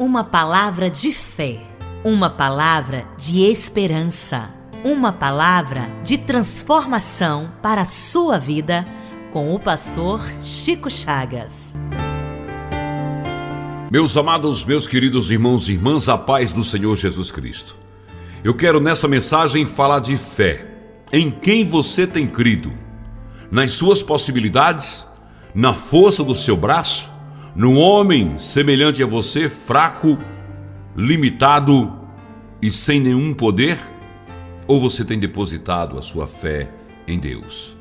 Uma palavra de fé, uma palavra de esperança, uma palavra de transformação para a sua vida, com o pastor Chico Chagas. Meus amados, meus queridos irmãos e irmãs, a paz do Senhor Jesus Cristo. Eu quero nessa mensagem falar de fé. Em quem você tem crido? Nas suas possibilidades? Na força do seu braço? Num homem semelhante a você, fraco, limitado e sem nenhum poder? Ou você tem depositado a sua fé em Deus?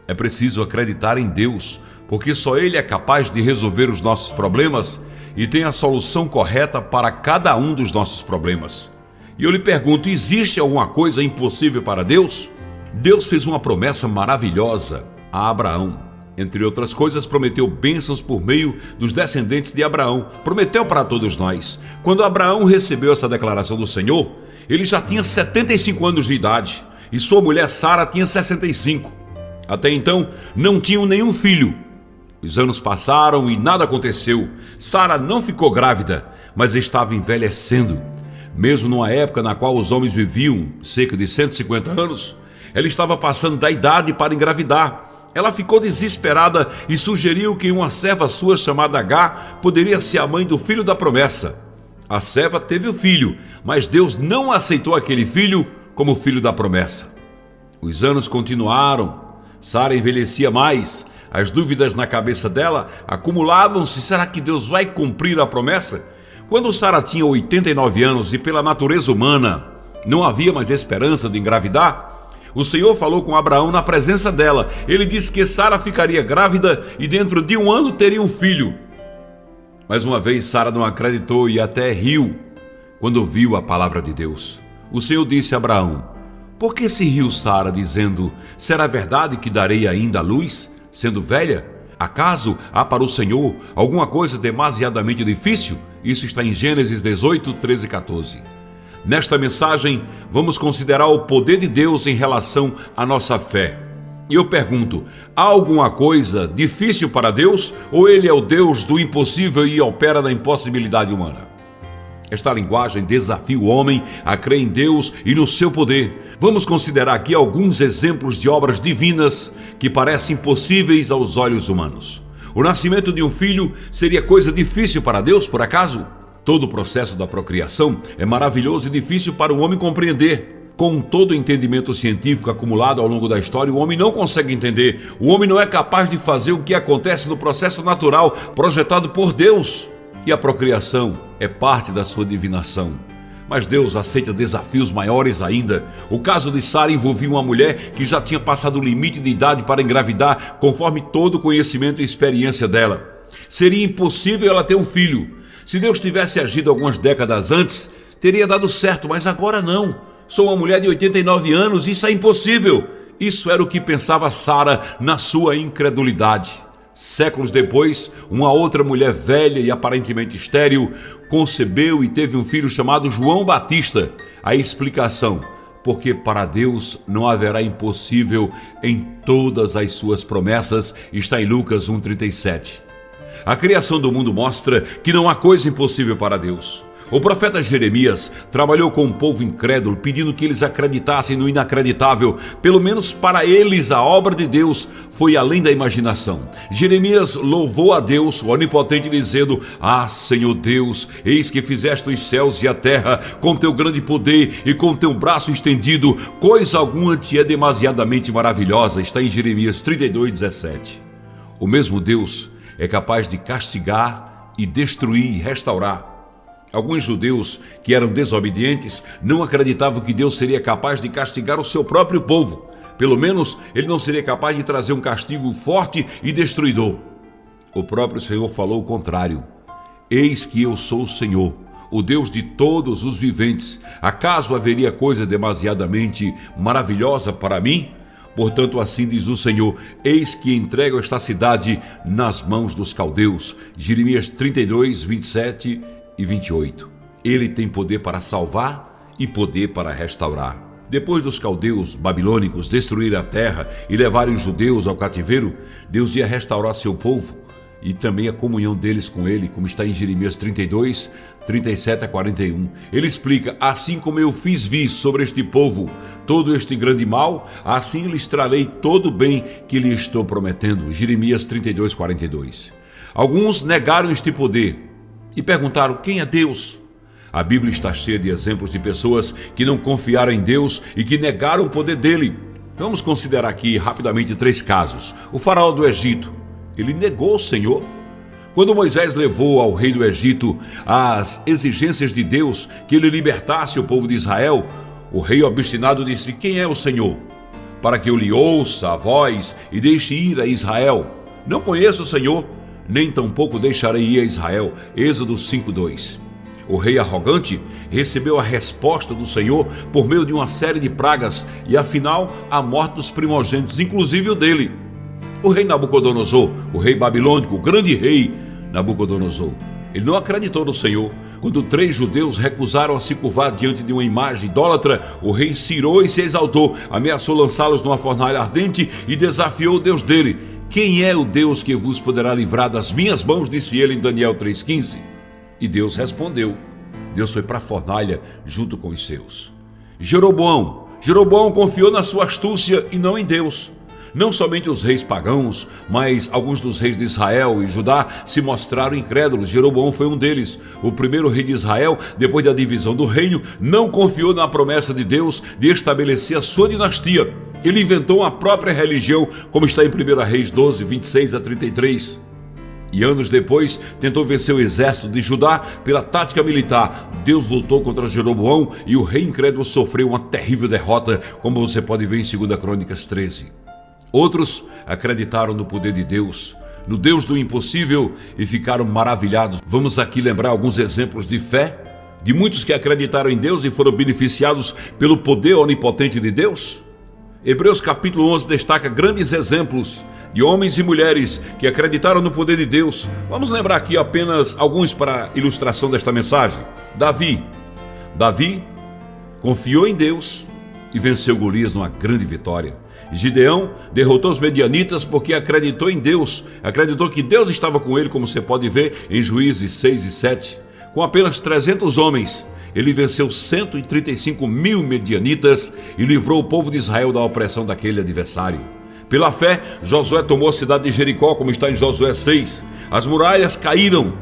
É preciso acreditar em Deus, porque só Ele é capaz de resolver os nossos problemas e tem a solução correta para cada um dos nossos problemas. E eu lhe pergunto, existe alguma coisa impossível para Deus? Deus fez uma promessa maravilhosa a Abraão. Entre outras coisas, prometeu bênçãos por meio dos descendentes de Abraão. Prometeu para todos nós. Quando Abraão recebeu essa declaração do Senhor, ele já tinha 75 anos de idade e sua mulher Sara tinha 65. Até então, não tinham nenhum filho. Os anos passaram e nada aconteceu. Sara não ficou grávida, mas estava envelhecendo. Mesmo numa época na qual os homens viviam cerca de 150 anos, ela estava passando da idade para engravidar. Ela ficou desesperada e sugeriu que uma serva sua chamada Agar poderia ser a mãe do filho da promessa. A serva teve o filho, mas Deus não aceitou aquele filho como filho da promessa. Os anos continuaram. Sara envelhecia mais. As dúvidas na cabeça dela acumulavam-se. Será que Deus vai cumprir a promessa? Quando Sara tinha 89 anos e pela natureza humana não havia mais esperança de engravidar, o Senhor falou com Abraão na presença dela. Ele disse que Sara ficaria grávida e dentro de 1 ano teria um filho. Mais uma vez Sara não acreditou e até riu quando ouviu a palavra de Deus. O Senhor disse a Abraão: por que se riu Sara, dizendo, será verdade que darei ainda a luz, sendo velha? Acaso há para o Senhor alguma coisa demasiadamente difícil? Isso está em Gênesis 18, 13 e 14. Nesta mensagem, vamos considerar o poder de Deus em relação à nossa fé. E eu pergunto, há alguma coisa difícil para Deus? Ou Ele é o Deus do impossível e opera na impossibilidade humana? Esta linguagem desafia o homem a crer em Deus e no seu poder. Vamos considerar aqui alguns exemplos de obras divinas que parecem impossíveis aos olhos humanos. O nascimento de um filho seria coisa difícil para Deus, por acaso? Todo o processo da procriação é maravilhoso e difícil para o homem compreender. Com todo o entendimento científico acumulado ao longo da história, o homem não consegue entender. O homem não é capaz de fazer o que acontece no processo natural projetado por Deus. E a procriação é parte da sua divinação. Mas Deus aceita desafios maiores ainda. O caso de Sara envolvia uma mulher que já tinha passado o limite de idade para engravidar, conforme todo o conhecimento e experiência dela. Seria impossível ela ter um filho. Se Deus tivesse agido algumas décadas antes, teria dado certo, mas agora não. Sou uma mulher de 89 anos, isso é impossível. Isso era o que pensava Sara na sua incredulidade. Séculos depois, uma outra mulher velha e aparentemente estéril concebeu e teve um filho chamado João Batista. A explicação: porque para Deus não haverá impossível em todas as suas promessas, está em Lucas 1,37. A criação do mundo mostra que não há coisa impossível para Deus. O profeta Jeremias trabalhou com um povo incrédulo, pedindo que eles acreditassem no inacreditável. Pelo menos para eles a obra de Deus foi além da imaginação. Jeremias louvou a Deus, o onipotente, dizendo: ah, Senhor Deus, eis que fizeste os céus e a terra com teu grande poder e com teu braço estendido. Coisa alguma te é demasiadamente maravilhosa. Está em Jeremias 32:17. O mesmo Deus é capaz de castigar e destruir e restaurar. Alguns judeus que eram desobedientes não acreditavam que Deus seria capaz de castigar o seu próprio povo. Pelo menos ele não seria capaz de trazer um castigo forte e destruidor. O próprio Senhor falou o contrário. Eis que eu sou o Senhor, o Deus de todos os viventes. Acaso haveria coisa demasiadamente maravilhosa para mim? Portanto, assim diz o Senhor: eis que entrego esta cidade nas mãos dos caldeus. Jeremias 32, 27 e 28. Ele tem poder para salvar e poder para restaurar. Depois dos caldeus babilônicos destruírem a terra e levarem os judeus ao cativeiro, Deus ia restaurar seu povo e também a comunhão deles com ele, como está em Jeremias 32, 37 a 41. Ele explica: assim como eu fiz vir sobre este povo todo este grande mal, assim lhes trarei todo o bem que lhe estou prometendo. Jeremias 32, 42. Alguns negaram este poder e perguntaram: quem é Deus? A Bíblia está cheia de exemplos de pessoas que não confiaram em Deus e que negaram o poder dele. Vamos considerar aqui rapidamente 3 casos. O faraó do Egito, ele negou o Senhor. Quando Moisés levou ao rei do Egito as exigências de Deus, que ele libertasse o povo de Israel, o rei obstinado disse: quem é o Senhor? Para que eu lhe ouça a voz e deixe ir a Israel. Não conheço o Senhor, nem tampouco deixarei ir a Israel. Êxodo 5:2. O rei arrogante recebeu a resposta do Senhor por meio de uma série de pragas e, afinal, a morte dos primogênitos, inclusive o dele. O rei Nabucodonosor, o rei babilônico, o grande rei Nabucodonosor, ele não acreditou no Senhor. Quando 3 judeus recusaram a se curvar diante de uma imagem idólatra, o rei se irou e se exaltou, ameaçou lançá-los numa fornalha ardente e desafiou o Deus dele. Quem é o Deus que vos poderá livrar das minhas mãos? Disse ele em Daniel 3,15. E Deus respondeu. Deus foi para a fornalha junto com os seus. Jeroboão confiou na sua astúcia e não em Deus. Não somente os reis pagãos, mas alguns dos reis de Israel e Judá se mostraram incrédulos. Jeroboão foi um deles. O primeiro rei de Israel, depois da divisão do reino, não confiou na promessa de Deus de estabelecer a sua dinastia. Ele inventou a própria religião, como está em 1 Reis 12, 26 a 33. E anos depois tentou vencer o exército de Judá pela tática militar. Deus voltou contra Jeroboão e o rei incrédulo sofreu uma terrível derrota, como você pode ver em 2 Crônicas 13. Outros acreditaram no poder de Deus, no Deus do impossível, e ficaram maravilhados. Vamos aqui lembrar alguns exemplos de fé, de muitos que acreditaram em Deus e foram beneficiados pelo poder onipotente de Deus. Hebreus capítulo 11 destaca grandes exemplos de homens e mulheres que acreditaram no poder de Deus. Vamos lembrar aqui apenas alguns para ilustração desta mensagem. Davi confiou em Deus e venceu Golias numa grande vitória. Gideão derrotou os medianitas porque acreditou em Deus, acreditou que Deus estava com ele, como você pode ver em Juízes 6 e 7. Com apenas 300 homens, ele venceu 135 mil medianitas e livrou o povo de Israel da opressão daquele adversário. Pela fé, Josué tomou a cidade de Jericó, como está em Josué 6. As muralhas caíram,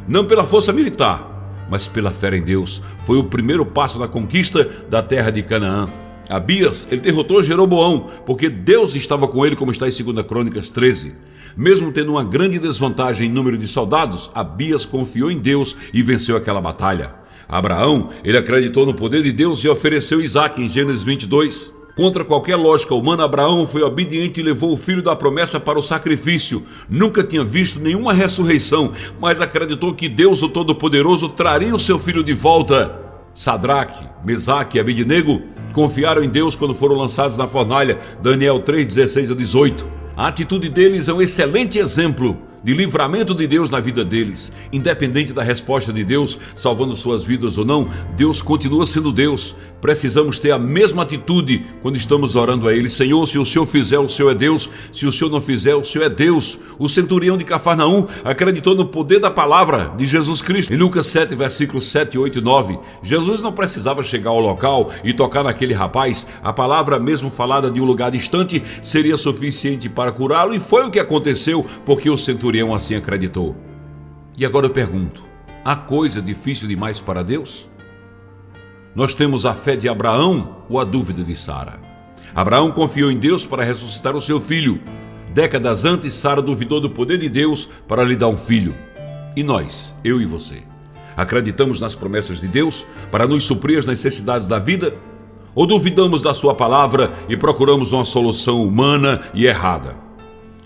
não pela força militar, mas pela fé em Deus. Foi o primeiro passo na conquista da terra de Canaã. Abias, ele derrotou Jeroboão, porque Deus estava com ele, como está em 2 Crônicas 13. Mesmo tendo uma grande desvantagem em número de soldados, Abias confiou em Deus e venceu aquela batalha. Abraão, ele acreditou no poder de Deus e ofereceu Isaque em Gênesis 22. Contra qualquer lógica humana, Abraão foi obediente e levou o filho da promessa para o sacrifício. Nunca tinha visto nenhuma ressurreição, mas acreditou que Deus, o Todo-Poderoso, traria o seu filho de volta. Sadraque, Mesaque e Abednego confiaram em Deus quando foram lançados na fornalha, Daniel 3, 16 a 18. A atitude deles é um excelente exemplo de livramento de Deus na vida deles. Independente da resposta de Deus, salvando suas vidas ou não, Deus continua sendo Deus. Precisamos ter a mesma atitude quando estamos orando a Ele. Senhor, se o Senhor fizer, o Senhor é Deus. Se o Senhor não fizer, o Senhor é Deus. O centurião de Cafarnaum acreditou no poder da palavra de Jesus Cristo. Em Lucas 7, versículos 7, 8 e 9, Jesus não precisava chegar ao local e tocar naquele rapaz. A palavra, mesmo falada de um lugar distante, seria suficiente para curá-lo, e foi o que aconteceu, porque o centurião assim acreditou. E agora eu pergunto: há coisa difícil demais para Deus? Nós temos a fé de Abraão ou a dúvida de Sara? Abraão confiou em Deus para ressuscitar o seu filho. Décadas antes, Sara duvidou do poder de Deus para lhe dar um filho. E nós, eu e você, acreditamos nas promessas de Deus para nos suprir as necessidades da vida? Ou duvidamos da sua palavra e procuramos uma solução humana e errada?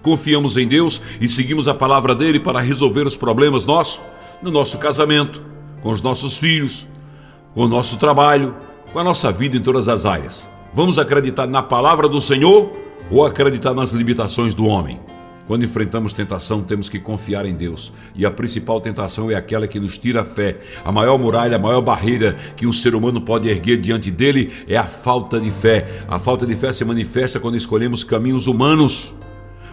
Confiamos em Deus e seguimos a palavra dele para resolver os problemas nossos, no nosso casamento, com os nossos filhos, com o nosso trabalho, com a nossa vida em todas as áreas. Vamos acreditar na palavra do Senhor ou acreditar nas limitações do homem? Quando enfrentamos tentação, temos que confiar em Deus. E a principal tentação é aquela que nos tira a fé. A maior muralha, a maior barreira que um ser humano pode erguer diante dele é a falta de fé. A falta de fé se manifesta quando escolhemos caminhos humanos.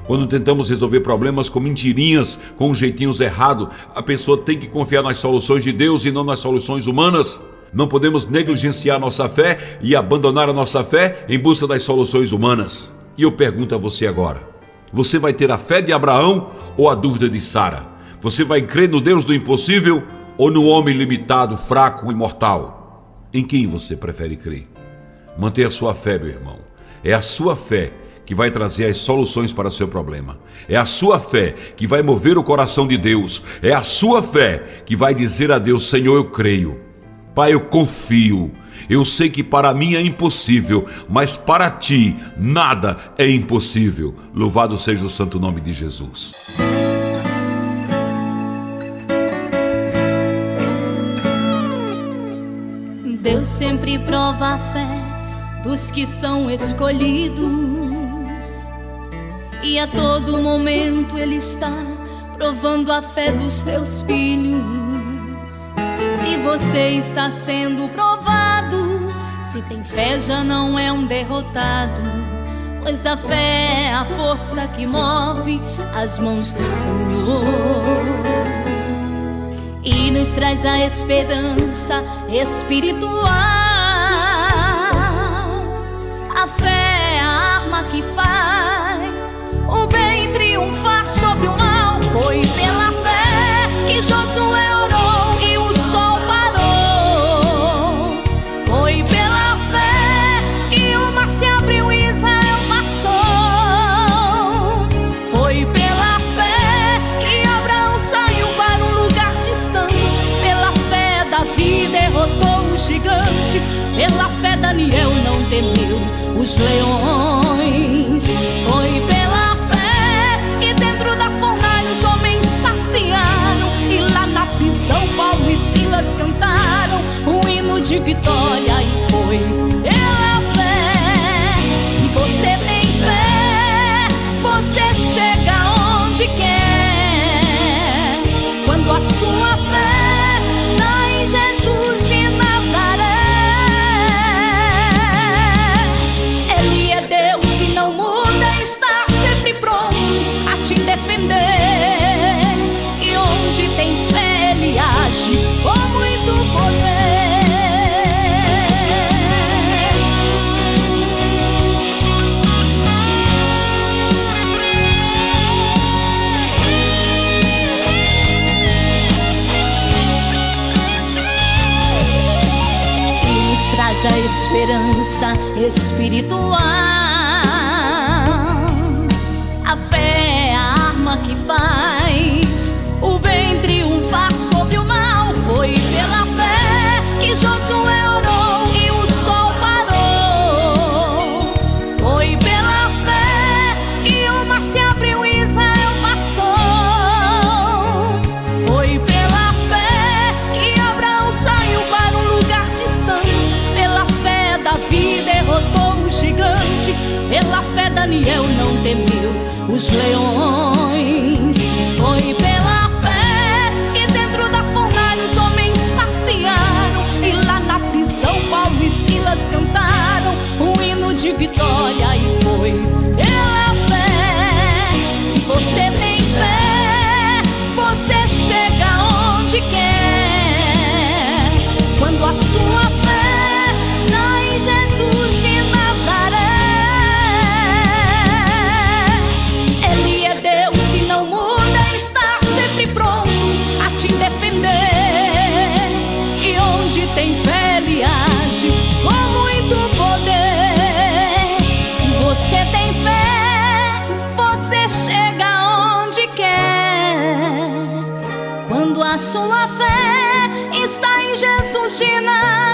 Quando tentamos resolver problemas com mentirinhas, com jeitinhos errados, a pessoa tem que confiar nas soluções de Deus e não nas soluções humanas. Não podemos negligenciar nossa fé e abandonar a nossa fé em busca das soluções humanas. E eu pergunto a você agora: você vai ter a fé de Abraão ou a dúvida de Sara? Você vai crer no Deus do impossível ou no homem limitado, fraco e mortal? Em quem você prefere crer? Mantenha a sua fé, meu irmão. É a sua fé que vai trazer as soluções para o seu problema. É a sua fé que vai mover o coração de Deus. É a sua fé que vai dizer a Deus: Senhor, eu creio. Pai, eu confio. Eu sei que para mim é impossível, mas para ti nada é impossível. Louvado seja o santo nome de Jesus. Deus sempre prova a fé dos que são escolhidos, e a todo momento Ele está provando a fé dos teus filhos. Se você está sendo provado, se tem fé já não é um derrotado, pois a fé é a força que move as mãos do Senhor e nos traz a esperança espiritual. A fé é a arma que faz o bem triunfar sobre o mal. Foi pela fé que Josué orou e o sol parou. Foi pela fé que o mar se abriu e Israel passou. Foi pela fé que Abraão saiu para um lugar distante. Pela fé Davi derrotou o gigante. Pela fé Daniel não temeu os leões. Foi pela fé que dentro da fornalha os homens passearam, e lá na prisão Paulo e Silas cantaram um hino de vitória. E foi pela fé. Se você tem fé, você chega onde quer. Quando a sua fé está em Jesus de Nazaré, Ele é Deus e não muda, está sempre pronto a te defender. E onde tem fé Ele age com muito poder. E nos traz a esperança espiritual. A fé é a arma que faz o bem triunfar sobre o mal. Foi pela fé que Josué orou e o sol parou. Foi pela fé que o mar se abriu e Israel passou. Foi pela fé que Abraão saiu para um lugar distante. Pela fé Davi derrotou o gigante. Pela fé Daniel não temeu os leões. Foi pela fé que dentro da fornalha os homens passearam, e lá na prisão Paulo e Silas cantaram um hino de vitória. E foi pela fé. Se você tem fé, você chega onde quer. Quando a sua fé está em Jesus de Nazaré, Ele é Deus e não muda, está sempre pronto a te defender. E onde tem fé Ele age com muito poder. Se você tem fé, você chega onde quer. Quando a sua fé está em Jesus de Nazaré,